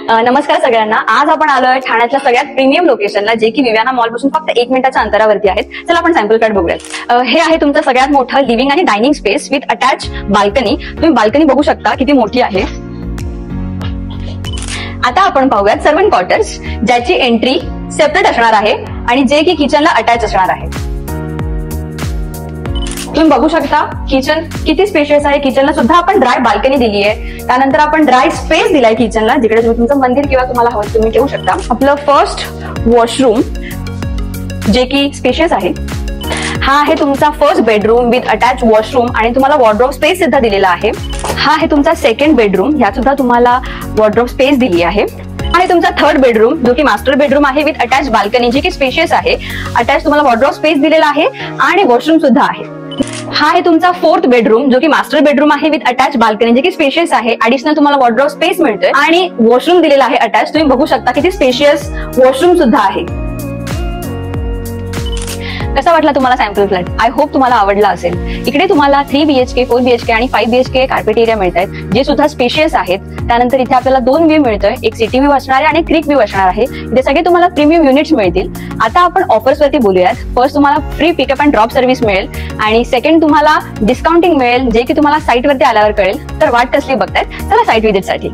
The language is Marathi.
नमस्कार सगळ्यांना. आज आपण आलोय ठाण्यातल्या सगळ्यात प्रीमियम लोकेशनला, जे की विव्याना मॉल पासून फक्त 1 मिनिटाच्या अंतरावरती आहेत. चला आपण सॅम्पल फ्लॅट बघूयात. हे आहे तुमचं सगळ्यात मोठं लिव्हिंग आणि dining space with attach balcony. तुम्ही बाल्कनी बघू शकता किती मोठी आहे. आता आपण पाहूयात सर्वंट क्वार्टर्स, ज्याची एंट्री सेपरेट असणार आहे आणि जे की किचनला अटॅच असणार आहे. तुम्ही बघू शकता किचन किती स्पेशियस आहे. किचनला सुद्धा आपण ड्राय बाल्कनी दिली आहे. त्यानंतर आपण ड्राय स्पेस दिलाय किचनला, जिकडे तुम्ही तुमचं मंदिर किंवा तुम्हाला हवं तुम्ही ठेवू शकता. आपलं फर्स्ट वॉशरूम जे की स्पेशियस आहे. हा आहे तुमचा first bedroom with attach washroom आणि तुम्हाला वॉर्डरोब स्पेस सुद्धा दिलेला आहे. हा आहे तुमचा सेकंड बेडरूम, यात सुद्धा तुम्हाला वॉर्डरोब स्पेस दिली आहे. आणि तुमचा थर्ड बेडरूम जो की मास्टर बेडरूम आहे विथ अटॅच बाल्कनी, जे की स्पेशियस आहे. अटॅच तुम्हाला वॉर्डरोब स्पेस दिलेला आहे आणि वॉशरूम सुद्धा आहे. हा आहे तुमचा फोर्थ बेडरूम जो की मास्टर बेडरूम आहे विथ अटॅच बाल्कनी, जे की स्पेशियस आहे. ऍडिशनल तुम्हाला वॉर्डरोब स्पेस मिळतोय आणि वॉशरूम दिलेला आहे अटॅच. तुम्ही बघू शकता किती स्पेशियस वॉशरूम सुद्धा आहे. कसा वाटला तुम्हाला सॅम्पल फ्लॅट? आय होप तुम्हाला आवडला असेल. इकडे तुम्हाला 3 BHK, 4 BHK आणि 5 BHK कार्पेट एरिया मिळत आहेत, जे सुद्धा स्पेशियस आहेत. त्यानंतर इथे आपल्याला 2 व्ह्यू मिळतोय, एक सिटी व्ह्यू असणार आहे आणि क्रिक व्ह्यू असणार आहे. इथे सगळे तुम्हाला प्रीमियम युनिट्स मिळतील. आता आपण ऑफर्स वरती बोलूयात. फर्स्ट तुम्हाला free pickup and drop service मिळेल आणि सेकंड तुम्हाला डिस्काउंटिंग मिळेल, जे की तुम्हाला साईट वरती आल्यावर कळेल. तर वाट कसली बघतायत? चला साईट व्हिजिट साठी.